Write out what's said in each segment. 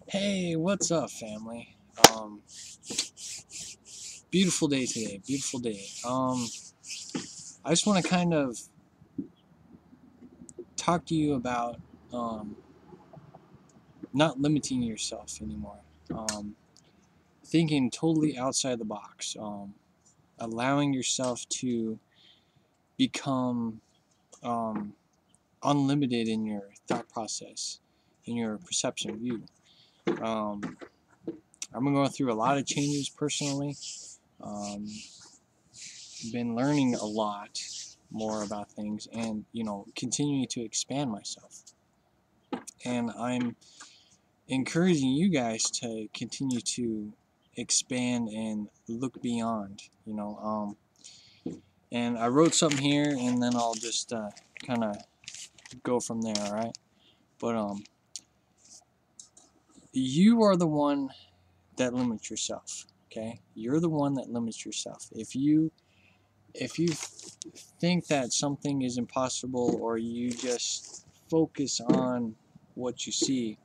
Hey, what's up, family? Um, Beautiful day today. Beautiful day. I just want to kind of talk to you about um, not limiting yourself anymore. Um, Thinking totally outside the box. Allowing yourself to become um, unlimited in your thought process, in your perception of you. Um, I've been going through a lot of changes personally. Um, been learning a lot more about things, and continuing to expand myself, and I'm encouraging you guys to continue to expand and look beyond, and I wrote something here, and then I'll just kind of go from there. All right, but you are the one that limits yourself. Okay, you're the one that limits yourself. If you think that something is impossible, or you just focus on what you see,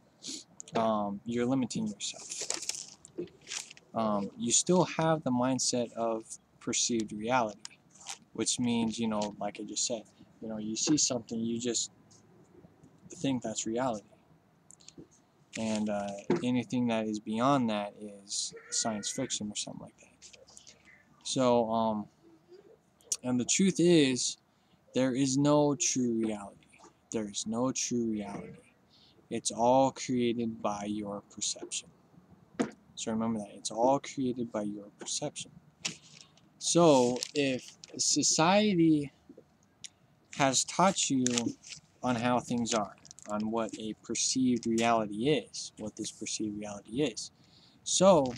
you're limiting yourself. You still have the mindset of perceived reality, which means, like I just said, you see something, you just think that's reality. And anything that is beyond that is science fiction or something like that. So, and the truth is, there is no true reality. There is no true reality. It's all created by your perception. So remember that. It's all created by your perception. So if society has taught you on how things are, on what a perceived reality is, what this perceived reality is. So,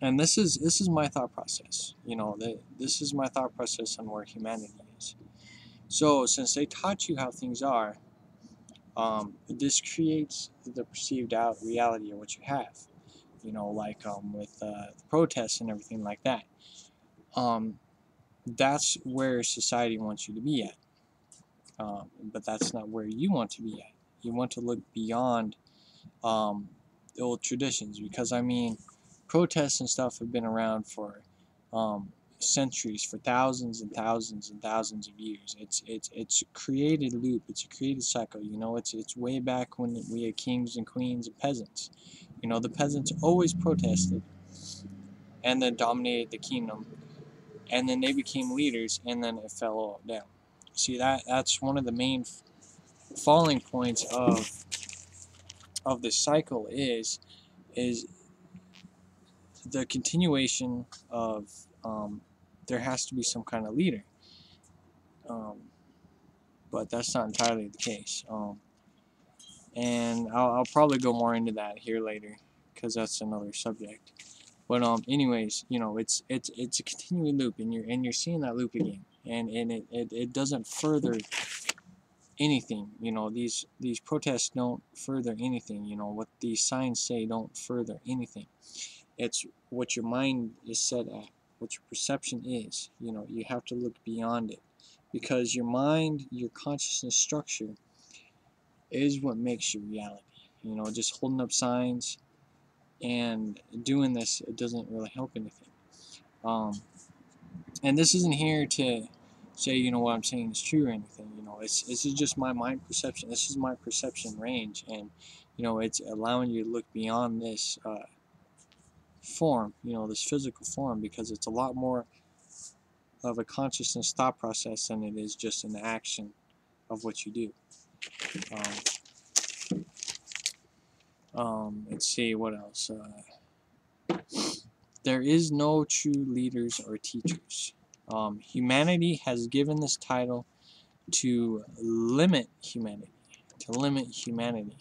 and this is my thought process. This is my thought process on where humanity is. So since they taught you how things are, this creates the perceived out reality of what you have. Like with the protests and everything like that. That's where society wants you to be at. But that's not where you want to be at. You want to look beyond the old traditions, because protests and stuff have been around for centuries, for thousands and thousands and thousands of years. It's a created loop. It's a created cycle. It's way back when we had kings and queens and peasants. The peasants always protested, and then dominated the kingdom, and then they became leaders, and then it fell all down. See, that's one of the main falling points of this cycle is the continuation of there has to be some kind of leader, um, but that's not entirely the case. And I'll probably go more into that here later, because that's another subject. But anyways, it's a continuing loop, and you're seeing that loop again, and it doesn't further anything. These protests don't further anything. What these signs say don't further anything. It's what your mind is set at, what your perception is. You have to look beyond it, because your mind, your consciousness structure, is what makes your reality. Just holding up signs and doing this, it doesn't really help anything. And this isn't here to say, what I'm saying is true or anything. This is just my mind perception. This is my perception range, and it's allowing you to look beyond this form, this physical form, because it's a lot more of a consciousness thought process than it is just an action of what you do. Let's see what else. There is no true leaders or teachers. Humanity has given this title to limit humanity. To limit humanity.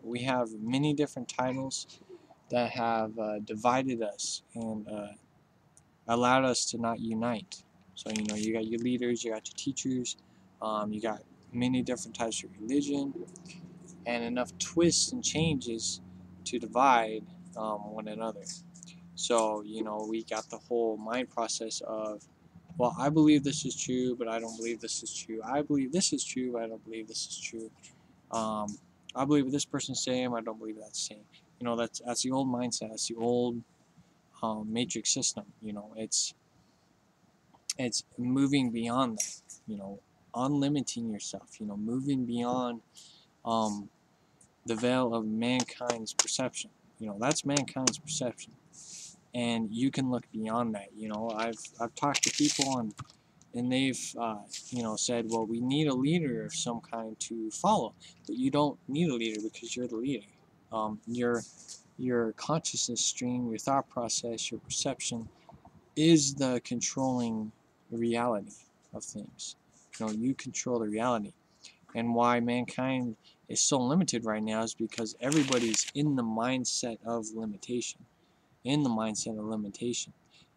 We have many different titles that have divided us and allowed us to not unite. So you got your leaders, you got your teachers, you got many different types of religion, and enough twists and changes to divide one another. So we got the whole mind process of, well, I believe this is true, but I don't believe this is true. I believe this is true, but I don't believe this is true. I believe what this person's saying. I don't believe that's saying. That's the old mindset. That's the old matrix system. It's moving beyond that. Unlimiting yourself. Moving beyond um, the veil of mankind's perception. That's mankind's perception, and you can look beyond that. I've talked to people and they've said, well, we need a leader of some kind to follow, but you don't need a leader because you're the leader. Your consciousness stream, your thought process, your perception is the controlling reality of things. You control the reality. And why mankind is so limited right now is because everybody's in the mindset of limitation,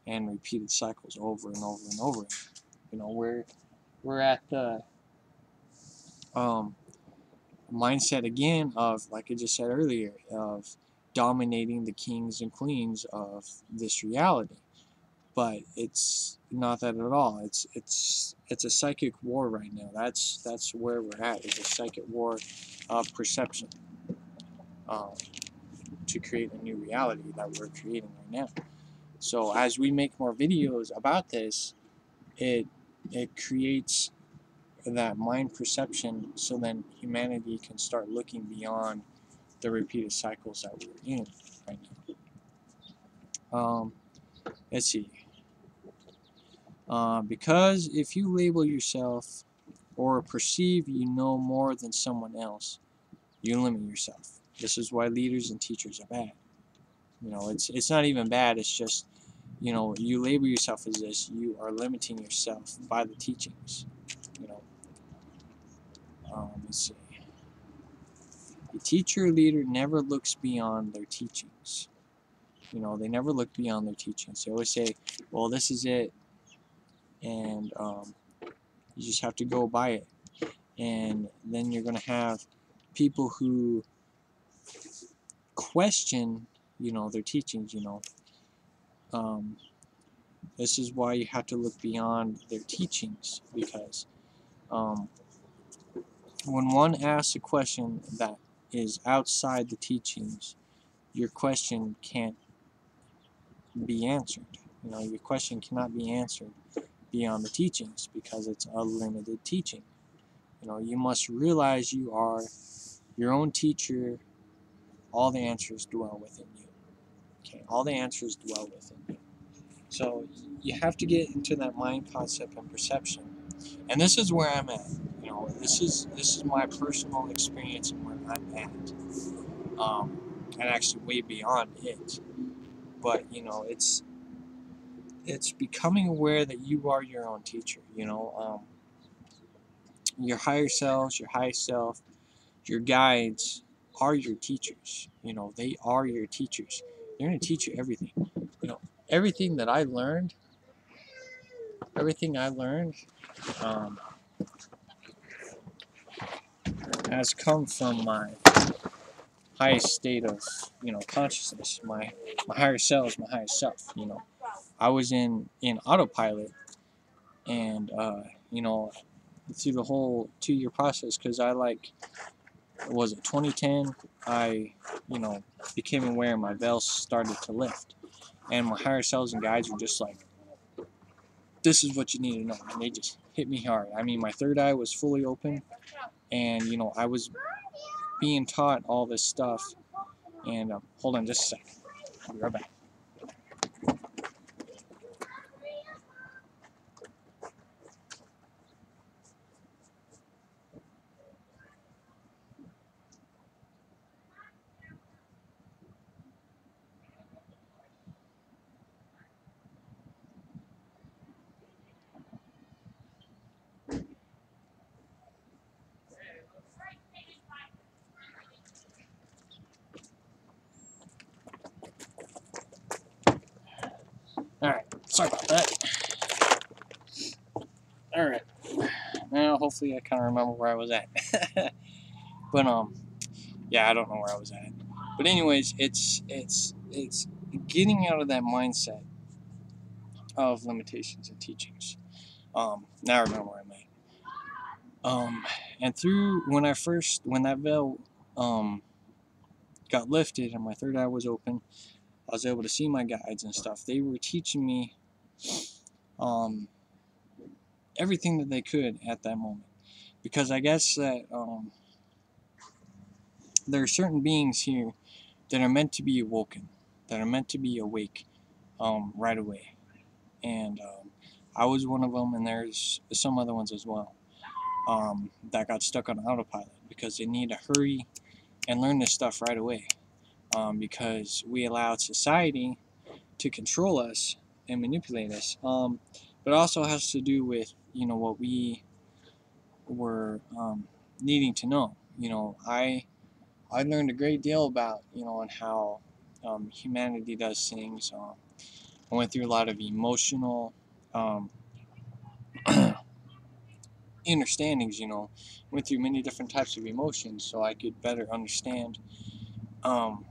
and repeated cycles over and over and over again. We're at the mindset again of, like I just said earlier, of dominating the kings and queens of this reality. But it's not that at all. It's a psychic war right now. That's where we're at. It's a psychic war of perception, um, to create a new reality that we're creating right now. So as we make more videos about this, it creates that mind perception, so then humanity can start looking beyond the repeated cycles that we're in right now. Let's see. Because if you label yourself or perceive you know more than someone else, you limit yourself. This is why leaders and teachers are bad. It's not even bad. It's just, you label yourself as this, you are limiting yourself by the teachings. Let's see. A teacher or leader never looks beyond their teachings. They never look beyond their teachings. They always say, well, this is it, and you just have to go by it. And then you're going to have people who question, their teachings. This is why you have to look beyond their teachings, because when one asks a question that is outside the teachings, your question can't be answered. Your question cannot be answered beyond the teachings, because it's a limited teaching. You must realize you are your own teacher. All the answers dwell within you. Okay, all the answers dwell within you. So you have to get into that mind concept and perception. And this is where I'm at. This is my personal experience and where I'm at. And actually way beyond it. But it's becoming aware that you are your own teacher. Your higher selves, your highest self, your guides are your teachers. They are your teachers. They're going to teach you everything. Everything that I learned, um, has come from my highest state of, consciousness. My higher self is my highest self. I was in autopilot, and through the whole 2-year process, because was it 2010? I became aware, my veil started to lift, and my higher selves and guides were just like, this is what you need to know, and they just hit me hard. I mean, my third eye was fully open, and I was being taught all this stuff. And hold on just a second, I'll be right back. Alright, sorry about that. Alright, now hopefully I kind of remember where I was at. But yeah, I don't know where I was at. But anyways, it's getting out of that mindset of limitations and teachings. Now I remember where I'm at. And when that veil got lifted and my third eye was open, I was able to see my guides and stuff. They were teaching me everything that they could at that moment, because I guess that there are certain beings here that are meant to be awoken, that are meant to be awake right away. And I was one of them, and there's some other ones as well that got stuck on autopilot because they need to hurry and learn this stuff right away, because we allowed society to control us and manipulate us. But it also has to do with what we were needing to know. I learned a great deal about on how humanity does things. I went through a lot of emotional um, understandings. Went through many different types of emotions so I could better understand um,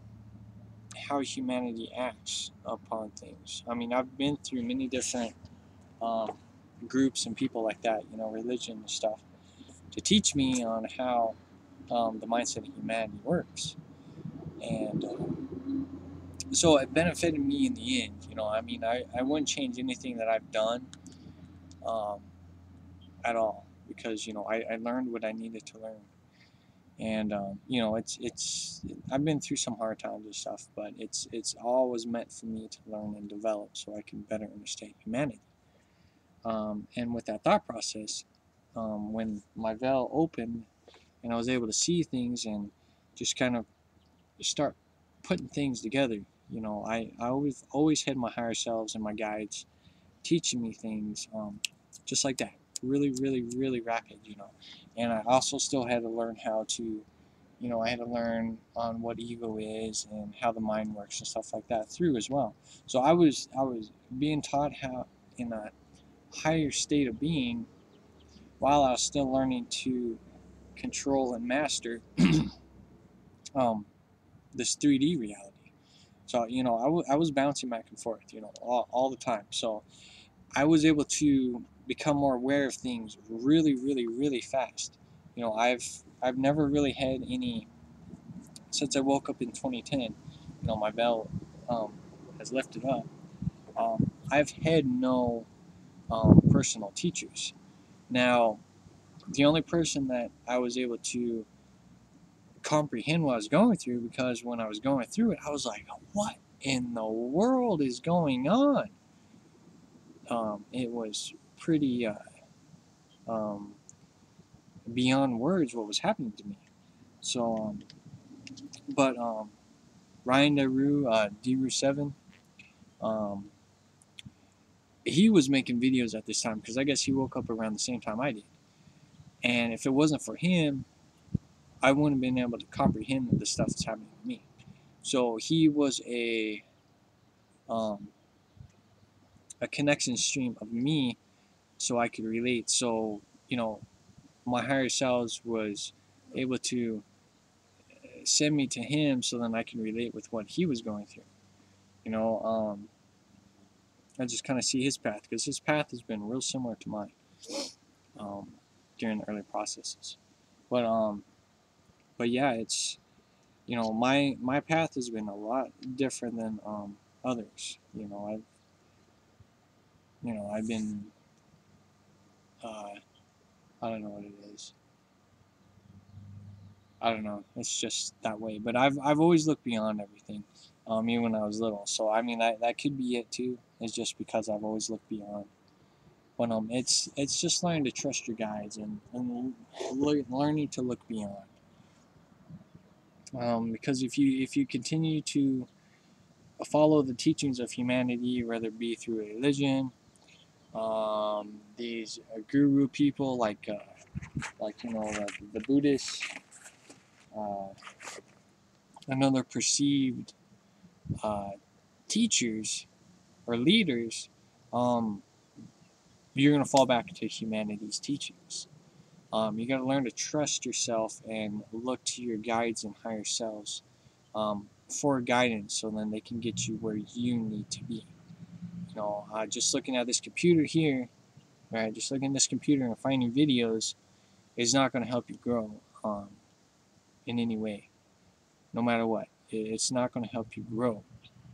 how humanity acts upon things. I mean, I've been through many different um, groups and people like that, religion and stuff, to teach me on how the mindset of humanity works. And so it benefited me in the end. I mean, I wouldn't change anything that I've done um, at all, because I learned what I needed to learn. And I've been through some hard times and stuff, but it's always meant for me to learn and develop so I can better understand humanity. And with that thought process, when my veil opened and I was able to see things and just kind of start putting things together, I always had my higher selves and my guides teaching me things just like that, really, really, really rapid, And I also still had to learn how to, I had to learn on what ego is and how the mind works and stuff like that through as well. So I was being taught how in a higher state of being while I was still learning to control and master um, this 3D reality. So I was bouncing back and forth, all the time. So I was able to become more aware of things really, really, really fast. I've never really had any since I woke up in 2010. My veil has lifted up. I've had no personal teachers. Now, the only person that I was able to comprehend what I was going through, because when I was going through it, I was like, what in the world is going on? It was pretty um, beyond words what was happening to me. So, but Ryan Daru, Daru7, um, he was making videos at this time because I guess he woke up around the same time I did. And if it wasn't for him, I wouldn't have been able to comprehend the stuff that's happening to me. So he was um, a connection stream of me, so I could relate. So my higher selves was able to send me to him, so then I can relate with what he was going through. I just kind of see his path, because his path has been real similar to mine um, during the early processes. But but yeah, it's my path has been a lot different than others. I've been I don't know what it is. I don't know. It's just that way. But I've always looked beyond everything, even when I was little. So I mean that could be it too. It's just because I've always looked beyond. But it's just learning to trust your guides and learning to look beyond. Because if you continue to follow the teachings of humanity, whether it be through religion, these guru people like the Buddhists, uh, and other perceived uh, teachers or leaders, um, you're gonna fall back to humanity's teachings. You gotta learn to trust yourself and look to your guides and higher selves for guidance, so then they can get you where you need to be. Just looking at this computer here, right? Just looking at this computer and finding videos is not going to help you grow in any way. no matter what. It's not going to help you grow.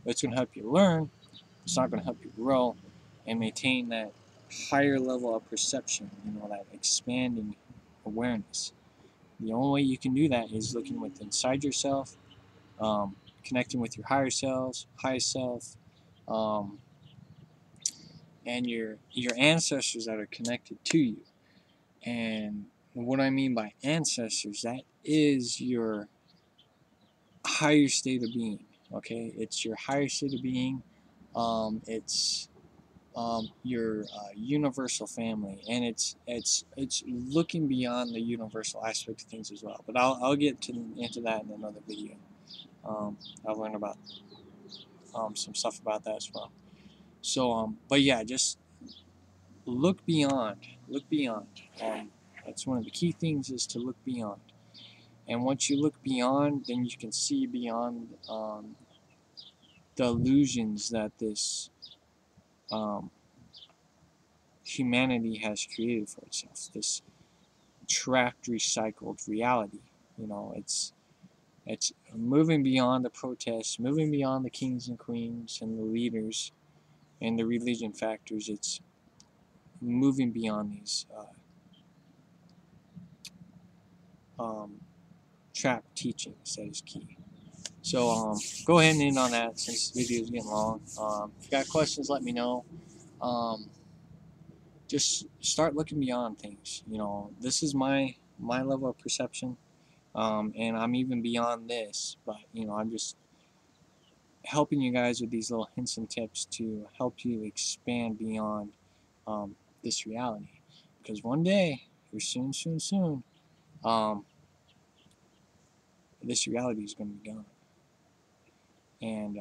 It's going to help you learn. It's not going to help you grow and maintain that higher level of perception, that expanding awareness. The only way you can do that is looking within inside yourself, connecting with your higher selves, highest self, um, and your ancestors that are connected to you. And what I mean by ancestors, that is your higher state of being. Okay, it's your higher state of being. It's your universal family, and it's looking beyond the universal aspect of things as well. But I'll get into that in another video. I'll learn about some stuff about that as well. So but yeah, just look beyond. Look beyond. That's one of the key things, is to look beyond. And once you look beyond, then you can see beyond the illusions that this um, humanity has created for itself. This trapped, recycled reality. It's moving beyond the protests, moving beyond the kings and queens and the leaders and the religion factors. It's moving beyond these trapped teachings that is key. So go ahead and end on that, since this video is getting long. If you got questions, let me know. Just start looking beyond things. This is my level of perception, and I'm even beyond this. But I'm just helping you guys with these little hints and tips to help you expand beyond this reality. Because one day, or soon, this reality is going to be gone. And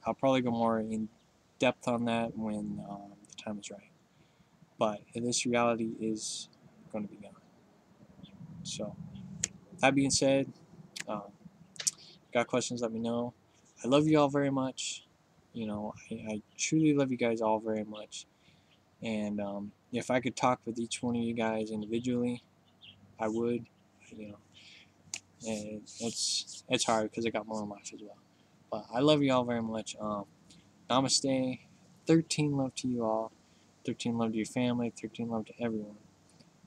I'll probably go more in depth on that when the time is right. But this reality is going to be gone. So, that being said, got questions, let me know. I love you all very much. I truly love you guys all very much. And if I could talk with each one of you guys individually, I would. And it's hard because I got more in life as well. But I love you all very much. Namaste. 13 love to you all. 13 love to your family. 13 love to everyone.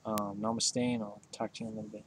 Namaste, and I'll talk to you in a little bit.